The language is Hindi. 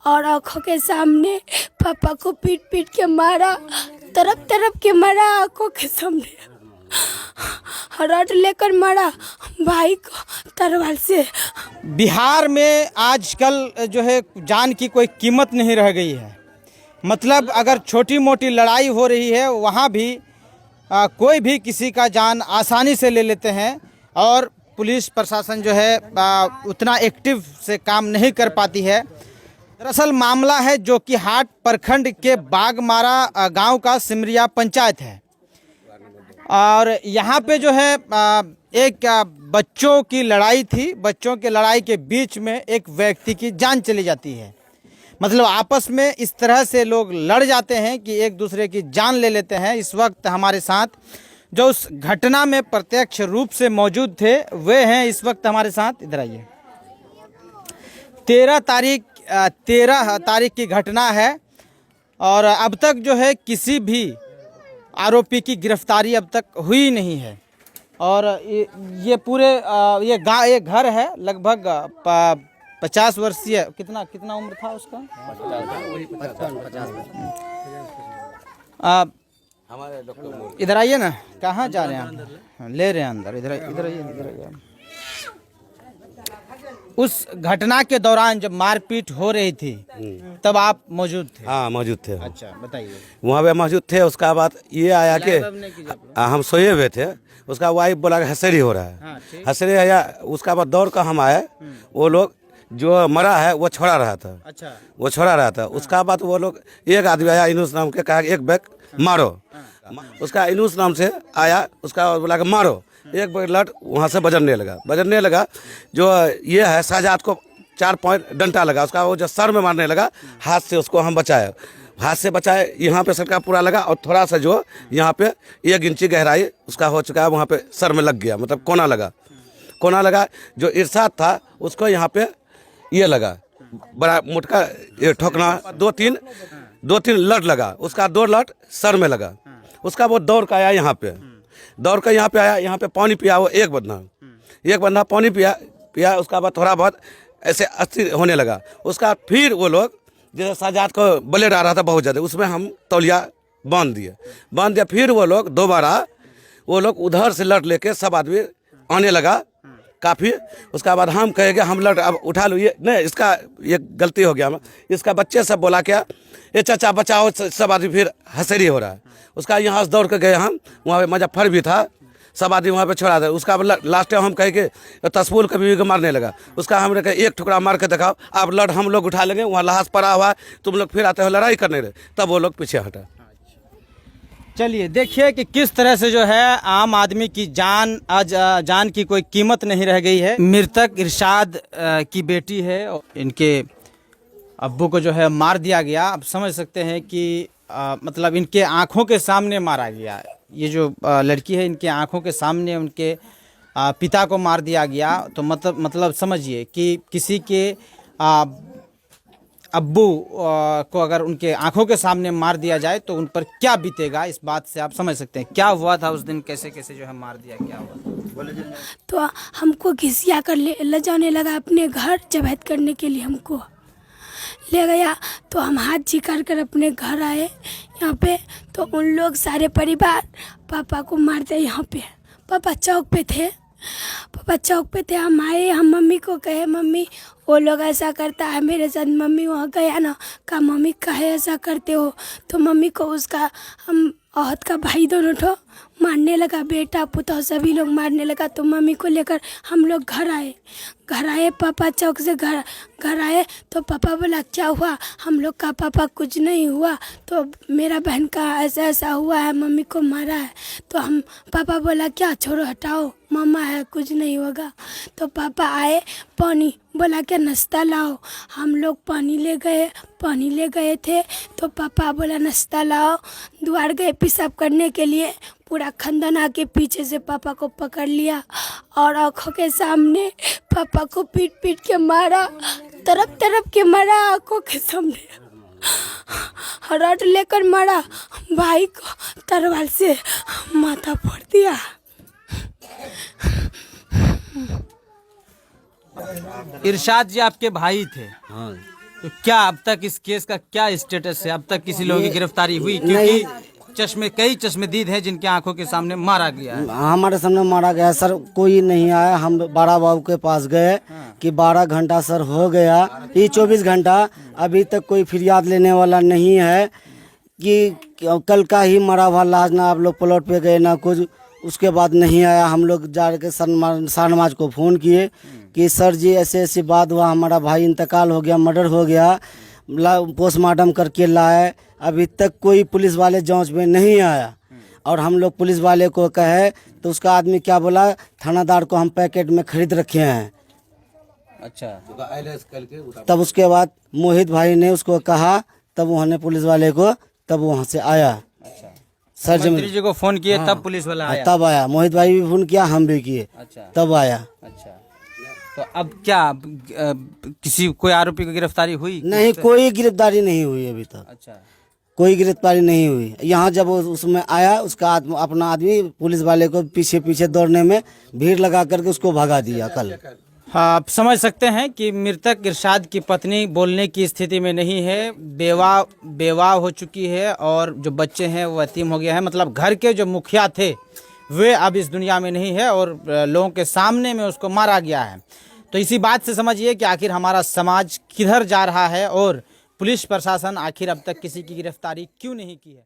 और आंखों के सामने पापा को पीट पीट के मारा, तरफ तरफ के मारा, आंखों के सामने रॉड लेकर मारा भाई को तलवार से। बिहार में आजकल जो है जान की कोई कीमत नहीं रह गई है। मतलब अगर छोटी मोटी लड़ाई हो रही है वहाँ भी कोई भी किसी का जान आसानी से ले लेते हैं और पुलिस प्रशासन जो है उतना एक्टिव से काम नहीं कर पाती है। दरअसल मामला है जो कि हाट प्रखंड के बागमारा गांव का सिमरिया पंचायत है और यहाँ पे जो है एक बच्चों की लड़ाई थी। बच्चों की लड़ाई के बीच में एक व्यक्ति की जान चली जाती है। मतलब आपस में इस तरह से लोग लड़ जाते हैं कि एक दूसरे की जान ले लेते हैं। इस वक्त हमारे साथ जो उस घटना में प्रत्यक्ष रूप से मौजूद थे वे हैं इस वक्त हमारे साथ। इधर आइए। 13 तारीख की घटना है और अब तक जो है किसी भी आरोपी की गिरफ्तारी अब तक हुई नहीं है। और ये पूरे ये घर है लगभग 50 वर्षीय। कितना उम्र था उसका? 50। इधर आइए ना। कहाँ जा रहे हैं आप? ले रहे हैं अंदर। इधर आइए। उस घटना के दौरान जब मारपीट हो रही थी तब आप मौजूद थे? हाँ मौजूद थे। अच्छा बताइए। वहाँ पे मौजूद थे। उसका बाद ये आया कि हम सोए हुए थे। उसका वाइफ बोला कि हंसरी हो रहा है। हंसरी आया। उसका बाद दौड़ कर हम आए। वो लोग जो मरा है वो छोड़ा रहा था। अच्छा। वो छोड़ा रहा था। उसका बाद वो लोग एक आदमी आया इनूस नाम के, कहा एक बैग मारो। उसका इनूस नाम से आया। उसका बोला कि मारो। एक बैग लट वहाँ से बजरने लगा। जो ये है शाहजाद को 4 पॉइंट डंटा लगा। उसका वो जो सर में मारने लगा, हाथ से उसको हम बचाए। यहाँ पे सर का पूरा लगा और थोड़ा सा जो यहाँ पे 1 इंची गहराई उसका हो चुका है। वहाँ पे सर में लग गया, मतलब कोना लगा। जो इरशाद था उसको यहाँ पे ये लगा बड़ा मोटका ये ठोकना। 2-3 लट लगा। उसका 2 लट सर में लगा। उसका वो दौड़ का आया यहाँ पे। आया यहाँ पे पानी पिया। वो एक बंदा पानी पिया। उसका बाद थोड़ा बहुत ऐसे अस्थिर होने लगा। उसका फिर वो लोग जैसे शाहजाद को ब्लेड आ रहा था बहुत ज़्यादा, उसमें हम तौलिया बांध दिया। फिर वो लोग दोबारा उधर से लट लेके सब आदमी आने लगा काफ़ी। उसका बाद हम कहेंगे हम लट अब उठा लो। ये नहीं, इसका ये गलती हो गया। इसका बच्चे सब बोला क्या, ये चाचा बचाओ। सब आदमी फिर हंसरी हो रहा है। उसका यहाँ से दौड़ के गए हम। वहाँ पे मुजफ्फर भी था। सब आदमी वहाँ पे छोड़ा था। उसका लास्ट टाइम हम कहे कि तस्बूल कभी भी मारने लगा। उसका हमने कहा एक टुकड़ा मार के दिखाओ, आप लड़ हम लोग उठा लेंगे। वहाँ लाश पड़ा हुआ है, तुम लोग फिर आते हो लड़ाई करने रहे। तब वो लोग पीछे हटा। चलिए देखिए कि किस तरह से जो है आम आदमी की जान की कोई कीमत नहीं रह गई है। मृतक इरशाद की बेटी है। इनके अब्बू को जो है मार दिया गया। आप समझ सकते हैं कि मतलब इनके आंखों के सामने मारा गया। ये जो लड़की है इनके आंखों के सामने उनके पिता को मार दिया गया। तो मतलब समझिए कि किसी के अब्बू को अगर उनके आंखों के सामने मार दिया जाए तो उन पर क्या बीतेगा, इस बात से आप समझ सकते हैं क्या हुआ था उस दिन। कैसे जो है मार दिया, क्या हुआ? तो हमको घिसिया कर ले जाने लगा अपने घर। जबहत करने के लिए हमको ले गया। तो हम हाथ झिकार कर अपने घर आए यहाँ पे। तो उन लोग सारे परिवार पापा को मारते यहाँ पे। पापा चौक पे थे। हम आए, हम मम्मी को कहे मम्मी वो लोग ऐसा करता है मेरे साथ। मम्मी वहाँ गया ना, कहा मम्मी काहे ऐसा करते हो। तो मम्मी को उसका हम औहत का भाई दोनों ठो मारने लगा। बेटा पुतौ सभी लोग मारने लगा। तो मम्मी को लेकर हम लोग घर आए। पापा चौक से घर आए तो पापा बोला क्या हुआ। हम लोग का पापा कुछ नहीं हुआ, तो मेरा बहन का ऐसा हुआ है, मम्मी को मारा है। तो हम पापा बोला क्या छोड़ो हटाओ, मामा है कुछ नहीं होगा। तो पापा आए, पानी बोला क्या नाश्ता लाओ। हम लोग पानी ले गए थे। तो पापा बोला नाश्ता लाओ। द्वार गए पेशाब करने के लिए। पूरा खानदान आके पीछे से पापा को पकड़ लिया और आंखों के सामने पापा को पीट पीट के मारा, तरफ के मारा। आंखों के सामने रॉड लेकर मारा भाई को, तलवार से माथा फोड़ दिया। इरशाद जी आपके भाई थे? हाँ। तो क्या अब तक इस केस का क्या स्टेटस है? अब तक किसी लोगों की गिरफ्तारी हुई? क्योंकि कई चश्मदीद हैं जिनके आंखों के सामने मारा गया है। हमारे सामने मारा गया सर, कोई नहीं आया। हम बड़ा बाबू के पास गए कि 12 घंटा सर हो गया, ये 24 घंटा, अभी तक कोई फरियाद लेने वाला नहीं है कि कल का ही मरा हुआ लाश, ना आप लोग प्लॉट पे गए ना कुछ। उसके बाद नहीं आया। हम लोग जाके शाहनवाज को फ़ोन किए कि सर जी ऐसे ऐसी बात हुआ, हमारा भाई इंतकाल हो गया, मर्डर हो गया, पोस्टमार्टम करके लाए। अभी तक कोई पुलिस वाले जांच में नहीं आया। और हम लोग पुलिस वाले को कहे तो उसका आदमी क्या बोला, थानादार को हम पैकेट में खरीद रखे हैं। अच्छा, तब उसके बाद मोहित भाई ने उसको कहा, तब उन्होंने पुलिस वाले को, तब वहाँ से आया। अच्छा, सर मंत्री जी को फोन किए तब पुलिस वाला आया? तब आया। मोहित भाई भी फोन किया, हम भी किए। अच्छा, तब आया। अच्छा, तो अब क्या किसी कोई आरोपी की गिरफ्तारी हुई? नहीं, कोई गिरफ्तारी नहीं हुई अभी तक। अच्छा, कोई गिरफ्तारी नहीं हुई। यहाँ जब उसमें आया, उसका अपना आदमी पुलिस वाले को पीछे पीछे दौड़ने में भीड़ लगा करके उसको भगा दिया कल। हाँ, आप समझ सकते हैं कि मृतक इरशाद की पत्नी बोलने की स्थिति में नहीं है, बेवा हो चुकी है और जो बच्चे हैं वो यतीम हो गया है। मतलब घर के जो मुखिया थे वे अब इस दुनिया में नहीं है और लोगों के सामने में उसको मारा गया है। तो इसी बात से समझिए कि आखिर हमारा समाज किधर जा रहा है और पुलिस प्रशासन आखिर अब तक किसी की गिरफ्तारी क्यों नहीं की है।